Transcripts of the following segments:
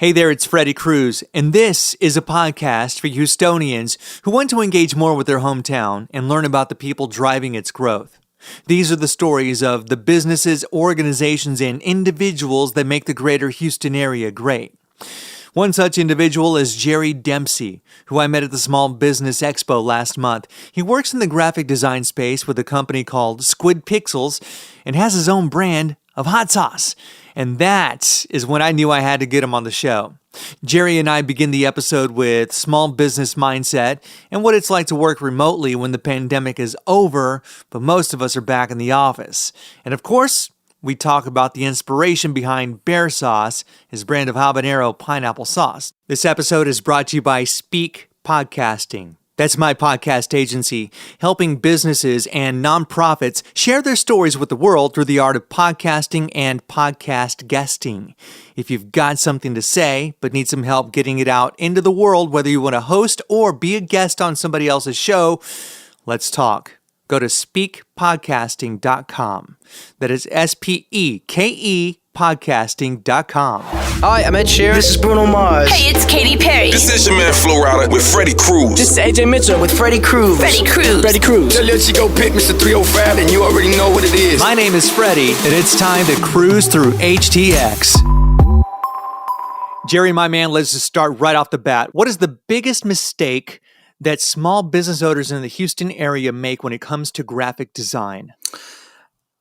Hey there, it's Freddie Cruz, and this is a podcast for Houstonians who want to engage more with their hometown and learn about the people driving its growth. These are the stories of the businesses, organizations, and individuals that make the greater Houston area great. One such individual is Gery Dempsey, who I met at the Small Business Expo last month. He works in the graphic design space with a company called Squid Pixels and has his own brand of hot sauce. And that is when I knew I had to get him on the show. Gery and I begin the episode with small business mindset and what it's like to work remotely when the pandemic is over, but most of us are back in the office. And of course, we talk about the inspiration behind Bear Sauce, his brand of habanero pineapple sauce. This episode is brought to you by Speak Podcasting. That's my podcast agency, helping businesses and nonprofits share their stories with the world through the art of podcasting and podcast guesting. If you've got something to say, but need some help getting it out into the world, whether you want to host or be a guest on somebody else's show, let's talk. Go to speakpodcasting.com. That is SPEKE podcasting.com. Hi, I'm Ed Sheeran. This is Bruno Mars. Hey, it's Katy Perry. This is your man Flo Rida with Freddie Cruz. This is AJ Mitchell with Freddie Cruz. Freddie Cruz. Freddie Cruz. They'll let you go pick Mr. 305 and you already know what it is. My name is Freddie, and it's time to cruise through HTX. Gery, my man, let's just start right off the bat. What is the biggest mistake that small business owners in the Houston area make when it comes to graphic design?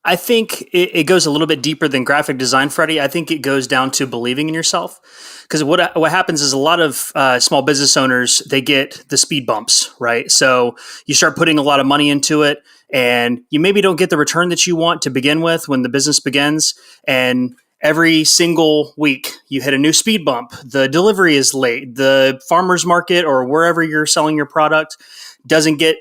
I think it goes a little bit deeper than graphic design, Freddie. I think it goes down to believing in yourself. Because what happens is a lot of small business owners, they get the speed bumps, right? So you start putting a lot of money into it and you maybe don't get the return that you want to begin with when the business begins. And every single week you hit a new speed bump. The delivery is late. The farmer's market or wherever you're selling your product doesn't get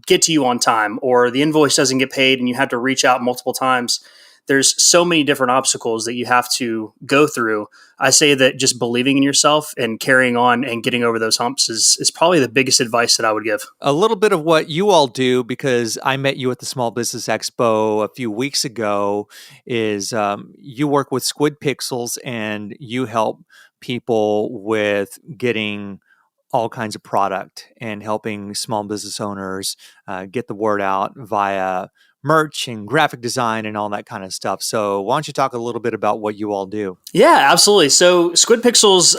to you on time, or the invoice doesn't get paid and you have to reach out multiple times. There's so many different obstacles that you have to go through. I say that just believing in yourself and carrying on and getting over those humps is probably the biggest advice that I would give. A little bit of what you all do, because I met you at the Small Business Expo a few weeks ago, is you work with Squid Pixels and you help people with getting all kinds of product and helping small business owners get the word out via merch and graphic design and all that kind of stuff. So why don't you talk a little bit about what you all do? Yeah, absolutely. So Squid Pixels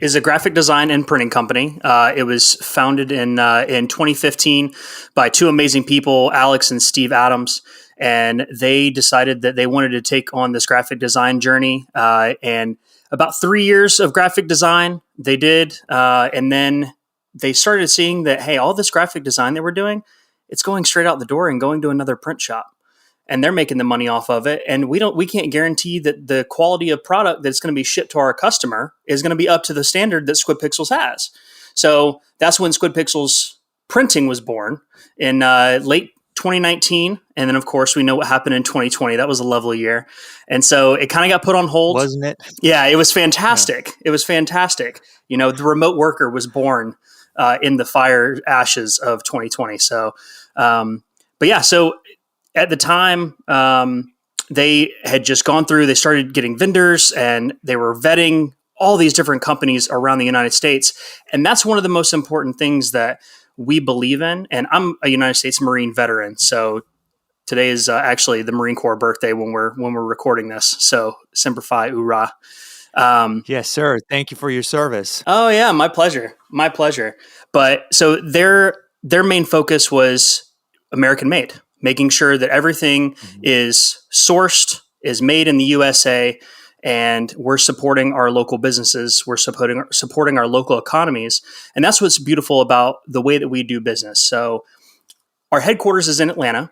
is a graphic design and printing company. It was founded in 2015 by two amazing people, Alex and Steve Adams. And they decided that they wanted to take on this graphic design journey. And about 3 years of graphic design they did. And then they started seeing that, hey, all this graphic design that we're doing, it's going straight out the door and going to another print shop. And they're making the money off of it. And we can't guarantee that the quality of product that's going to be shipped to our customer is going to be up to the standard that Squid Pixels has. So that's when Squid Pixels printing was born in late 2019. And then, of course, we know what happened in 2020. That was a lovely year. And so it kind of got put on hold. Wasn't it? Yeah, it was fantastic. Yeah. It was fantastic. You know, the remote worker was born in the fire ashes of 2020. So, but yeah, so at the time, they had just gone through, they started getting vendors and they were vetting all these different companies around the United States. And that's one of the most important things that we believe in. And I'm a United States Marine veteran. So today is actually the Marine Corps birthday when we're recording this. So Semper Fi, hoorah. Yes, sir. Thank you for your service. Oh yeah, my pleasure. My pleasure. But so their main focus was American made, making sure that everything is sourced, is made in the USA, and we're supporting our local businesses. We're supporting our local economies. And that's what's beautiful about the way that we do business. So our headquarters is in Atlanta.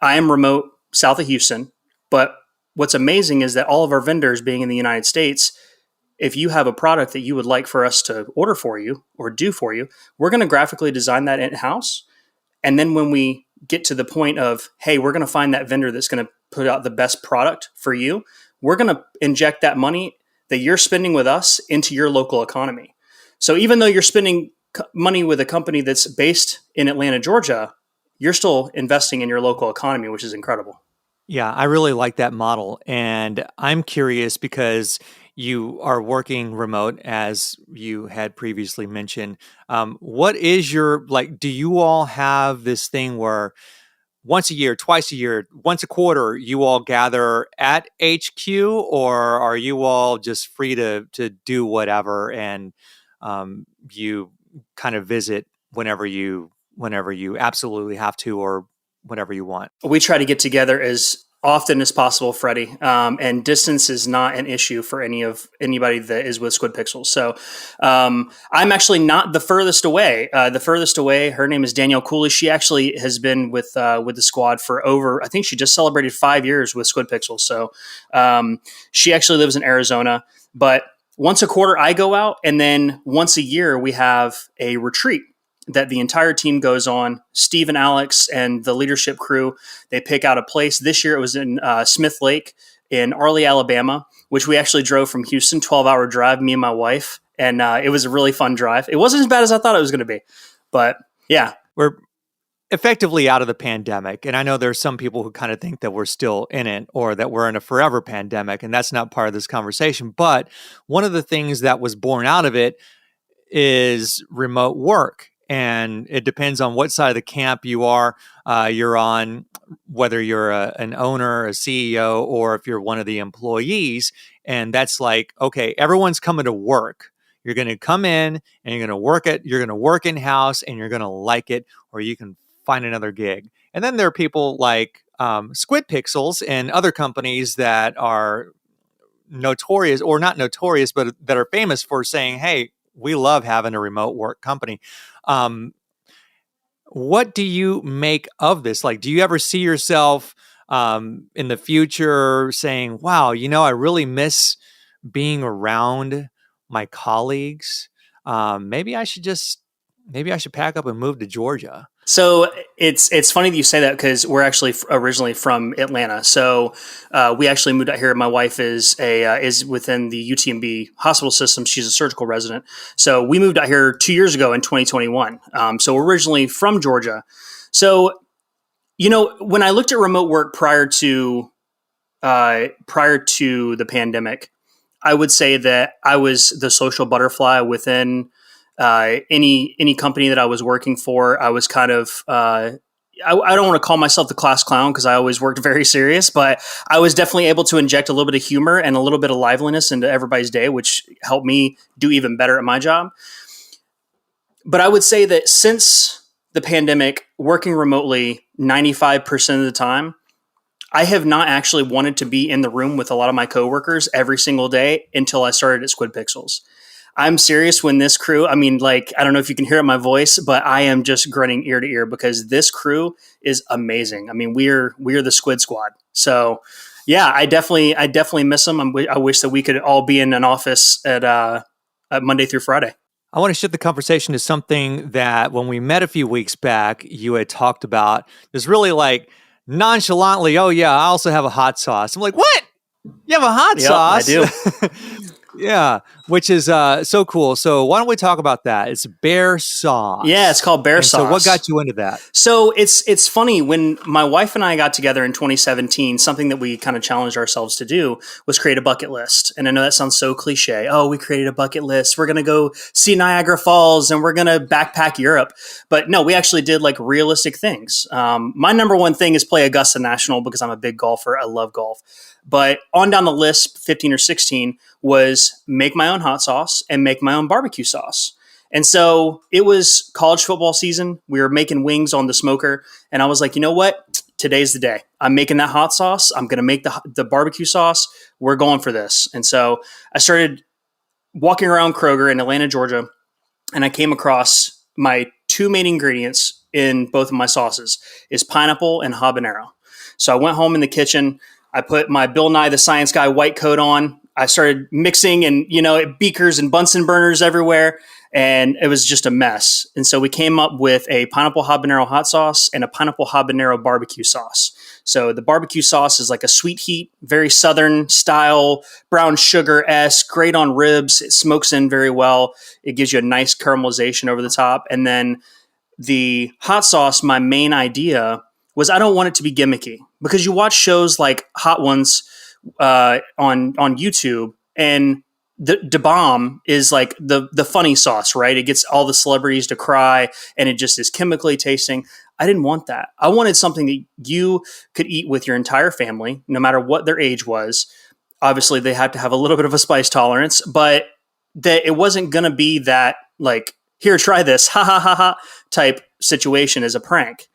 I am remote south of Houston. But what's amazing is that all of our vendors being in the United States, if you have a product that you would like for us to order for you or do for you, we're going to graphically design that in-house. And then when we get to the point of, hey, we're going to find that vendor that's going to put out the best product for you, we're going to inject that money that you're spending with us into your local economy. So even though you're spending money with a company that's based in Atlanta, Georgia, you're still investing in your local economy, which is incredible. Yeah, I really like that model. And I'm curious because you are working remote, as you had previously mentioned. What is your, like, do you all have this thing where once a year, twice a year, once a quarter, you all gather at HQ, or are you all just free to do whatever, and you kind of visit whenever you absolutely have to, or whenever you want? We try to get together as often as possible, Freddie. And distance is not an issue for anybody that is with Squid Pixels. So I'm actually not the furthest away. The furthest away, her name is Danielle Cooley. She actually has been with the squad for over, I think she just celebrated 5 years with Squid Pixels. So she actually lives in Arizona. But once a quarter, I go out, and then once a year, we have a retreat that the entire team goes on. Steve and Alex and the leadership crew, they pick out a place. This year it was in Smith Lake in Arley, Alabama, which we actually drove from Houston, 12-hour drive, me and my wife. And it was a really fun drive. It wasn't as bad as I thought it was going to be. But yeah. We're effectively out of the pandemic. And I know there's some people who kind of think that we're still in it, or that we're in a forever pandemic. And that's not part of this conversation. But one of the things that was born out of it is remote work. And it depends on what side of the camp you're on, whether you're an owner, a CEO, or if you're one of the employees. And that's like, okay, everyone's coming to work. You're going to come in and you're going to work in house, and you're going to like it, or you can find another gig. And then there are people like Squid Pixels and other companies that are notorious, or not notorious, but that are famous for saying, hey, we love having a remote work company. What do you make of this? Like, do you ever see yourself in the future saying, wow, I really miss being around my colleagues? Maybe I should pack up and move to Georgia. So it's funny that you say that, because we're actually originally from Atlanta. So we actually moved out here. My wife is within the UTMB hospital system. She's a surgical resident. So we moved out here 2 years ago in 2021. So we're originally from Georgia. So when I looked at remote work prior to the pandemic, I would say that I was the social butterfly within any company that I was working for. I was kind of, I don't want to call myself the class clown, because I always worked very serious, but I was definitely able to inject a little bit of humor and a little bit of liveliness into everybody's day, which helped me do even better at my job. But I would say that since the pandemic, working remotely 95% of the time, I have not actually wanted to be in the room with a lot of my coworkers every single day until I started at Squid Pixels. I'm serious when this crew, I don't know if you can hear it in my voice, but I am just grinning ear to ear, because this crew is amazing. We're the Squid Squad. So yeah, I definitely miss them. I wish that we could all be in an office at Monday through Friday. I want to shift the conversation to something that when we met a few weeks back, you had talked about. Just really like nonchalantly, oh yeah, I also have a hot sauce. I'm like, what? You have a hot sauce? I do. Yeah, which is so cool. So why don't we talk about that? It's bear sauce. Yeah, it's called bear sauce. So what got you into that? So it's funny, when my wife and I got together in 2017, something that we kind of challenged ourselves to do was create a bucket list. And I know that sounds so cliche. Oh, we created a bucket list. We're going to go see Niagara Falls and we're going to backpack Europe. But no, we actually did like realistic things. My number one thing is play Augusta National, because I'm a big golfer. I love golf. But on down the list, 15 or 16, was make my own hot sauce and make my own barbecue sauce. And so it was college football season. We were making wings on the smoker. And I was like, you know what? Today's the day. I'm making that hot sauce. I'm going to make the barbecue sauce. We're going for this. And so I started walking around Kroger in Atlanta, Georgia, and I came across my two main ingredients in both of my sauces is pineapple and habanero. So I went home in the kitchen. I put my Bill Nye the Science Guy white coat on. I started mixing and, beakers and Bunsen burners everywhere. And it was just a mess. And so we came up with a pineapple habanero hot sauce and a pineapple habanero barbecue sauce. So the barbecue sauce is like a sweet heat, very Southern style, brown sugar-esque, great on ribs. It smokes in very well. It gives you a nice caramelization over the top. And then the hot sauce, my main idea was I don't want it to be gimmicky, because you watch shows like Hot Ones on YouTube, and the bomb is like the funny sauce, right? It gets all the celebrities to cry, and it just is chemically tasting. I didn't want that. I wanted something that you could eat with your entire family, no matter what their age was. Obviously, they had to have a little bit of a spice tolerance, but that it wasn't going to be that like, here, try this, ha ha ha ha type situation as a prank.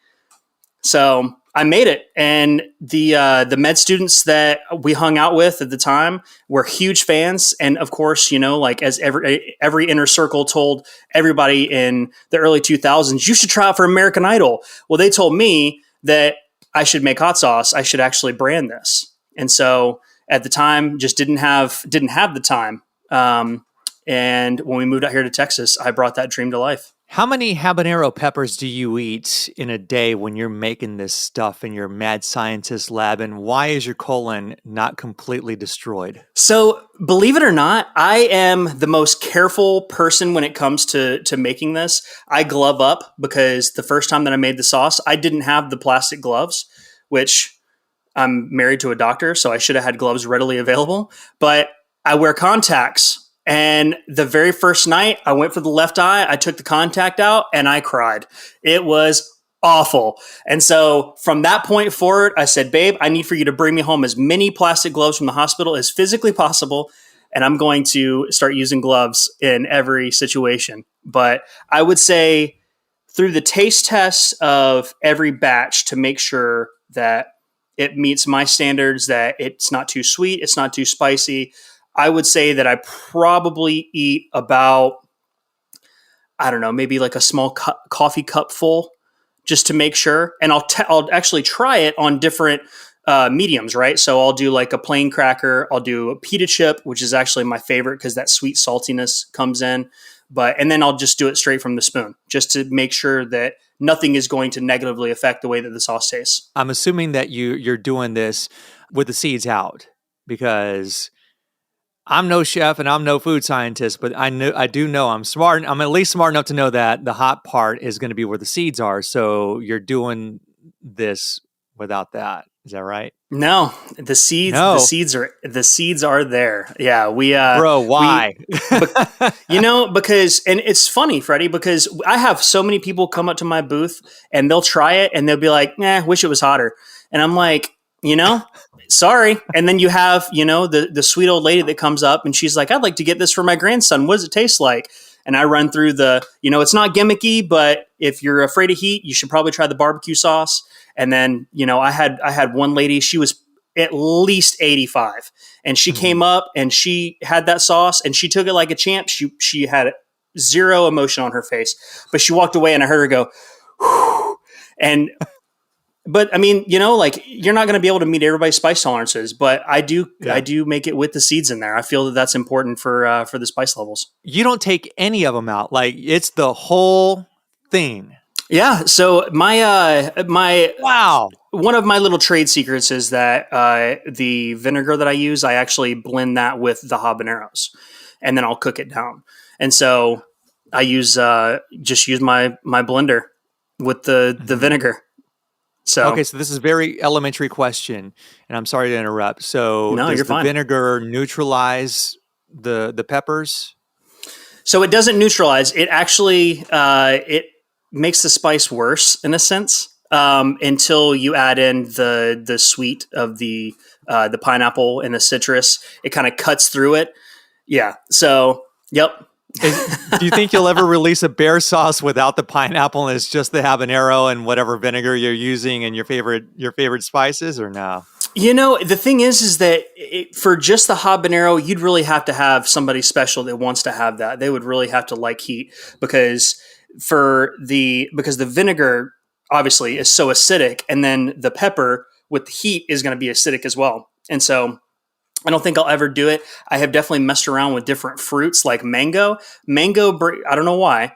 So I made it, and the med students that we hung out with at the time were huge fans. And of course, like as every inner circle told everybody in the early 2000s, you should try out for American Idol. Well, they told me that I should make hot sauce. I should actually brand this. And so at the time, just didn't have the time. And when we moved out here to Texas, I brought that dream to life. How many habanero peppers do you eat in a day when you're making this stuff in your mad scientist lab? And why is your colon not completely destroyed? So believe it or not, I am the most careful person when it comes to making this. I glove up because the first time that I made the sauce, I didn't have the plastic gloves, which I'm married to a doctor, so I should have had gloves readily available. But I wear contacts. And the very first night I went for the left eye, I took the contact out and I cried. It was awful. And so from that point forward, I said, babe, I need for you to bring me home as many plastic gloves from the hospital as physically possible. And I'm going to start using gloves in every situation. But I would say through the taste tests of every batch to make sure that it meets my standards, that it's not too sweet, it's not too spicy, I would say that I probably eat about, I don't know, maybe like a small coffee cup full just to make sure. And I'll actually try it on different mediums, right? So I'll do like a plain cracker. I'll do a pita chip, which is actually my favorite because that sweet saltiness comes in. And then I'll just do it straight from the spoon just to make sure that nothing is going to negatively affect the way that the sauce tastes. I'm assuming that you're doing this with the seeds out because I'm no chef and I'm no food scientist, but I do know I'm smart. I'm at least smart enough to know that the hot part is going to be where the seeds are. So you're doing this without that. Is that right? No, the seeds. No. The seeds are there. Yeah, bro. Why? Because, and it's funny, Freddie, because I have so many people come up to my booth and they'll try it and they'll be like, wish it was hotter. And I'm like, sorry. And then you have, the sweet old lady that comes up and she's like, I'd like to get this for my grandson. What does it taste like? And I run through it's not gimmicky, but if you're afraid of heat, you should probably try the barbecue sauce. And then, I had one lady, she was at least 85 and she came up and she had that sauce and she took it like a champ. She had zero emotion on her face, but she walked away and I heard her go, whew. But I mean, you're not going to be able to meet everybody's spice tolerances, but I do make it with the seeds in there. I feel that that's important for the spice levels. You don't take any of them out. Like it's the whole thing. Yeah. So my wow. One of my little trade secrets is that the vinegar that I use, I actually blend that with the habaneros, and then I'll cook it down. And so I use my blender with the vinegar. So okay, so this is a very elementary question, and I'm sorry to interrupt. So no, does you're the fine. vinegar neutralize the peppers? So it doesn't neutralize. It actually it makes the spice worse in a sense until you add in the sweet of the pineapple and the citrus. It kind of cuts through it. Yeah. So yep. Do you think you'll ever release a bear sauce without the pineapple and it's just the habanero and whatever vinegar you're using and your favorite spices, or no? The thing is that for just the habanero, you'd really have to have somebody special that wants to have that. They would really have to like heat because the vinegar obviously is so acidic, and then the pepper with the heat is going to be acidic as well. And so I don't think I'll ever do it. I have definitely messed around with different fruits like mango. I don't know why,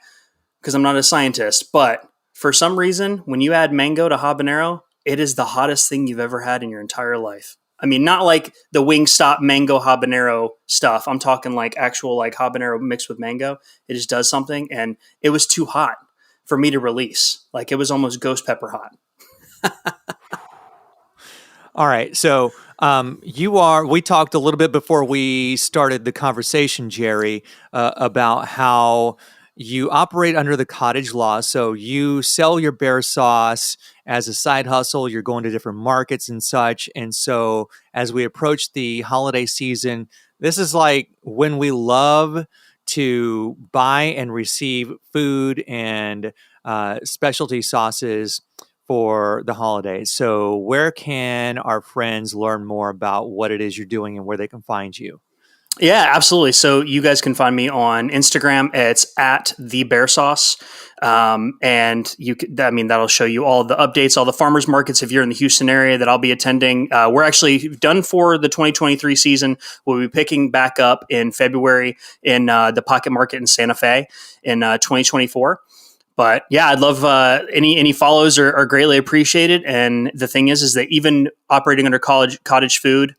because I'm not a scientist, but for some reason, when you add mango to habanero, it is the hottest thing you've ever had in your entire life. I mean, not like the Wingstop mango habanero stuff. I'm talking like actual like habanero mixed with mango. It just does something, and it was too hot for me to release. Like it was almost ghost pepper hot. All right. So we talked a little bit before we started the conversation, Gery, about how you operate under the cottage law. So you sell your bear sauce as a side hustle. You're going to different markets and such. And so as we approach the holiday season, this is like when we love to buy and receive food and specialty sauces for the holidays. So where can our friends learn more about what it is you're doing and where they can find you? Yeah, absolutely. So you guys can find me on Instagram. It's at the bear sauce. And that'll show you all the updates, all the farmers markets. If you're in the Houston area that I'll be attending, we're actually done for the 2023 season. We'll be picking back up in February in the Pocket Market in Santa Fe in 2024. But yeah, I'd love any follows are greatly appreciated. And the thing is that even operating under cottage food,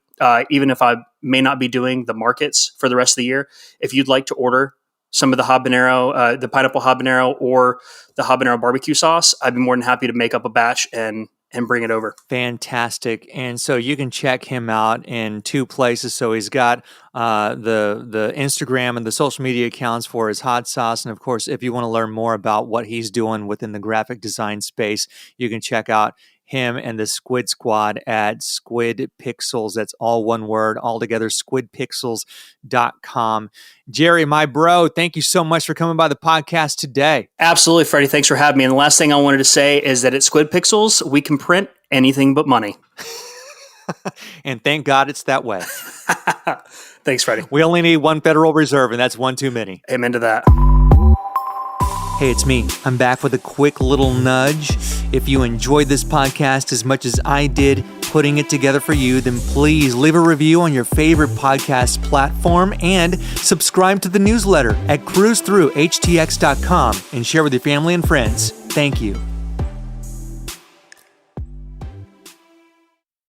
even if I may not be doing the markets for the rest of the year, if you'd like to order some of the habanero, the pineapple habanero or the habanero barbecue sauce, I'd be more than happy to make up a batch and bring it over. Fantastic. And so you can check him out in two places. So he's got the Instagram and the social media accounts for his hot sauce. And of course, if you want to learn more about what he's doing within the graphic design space, you can check out him and the Squid Squad at Squid Pixels. That's all one word, all together, squidpixels.com. Gery, my bro, thank you so much for coming by the podcast today. Absolutely, Freddie. Thanks for having me. And the last thing I wanted to say is that at Squid Pixels, we can print anything but money. And thank God it's that way. Thanks, Freddie. We only need one Federal Reserve, and that's one too many. Amen to that. Hey, it's me. I'm back with a quick little nudge. If you enjoyed this podcast as much as I did putting it together for you, then please leave a review on your favorite podcast platform and subscribe to the newsletter at cruisethroughhtx.com and share with your family and friends. Thank you.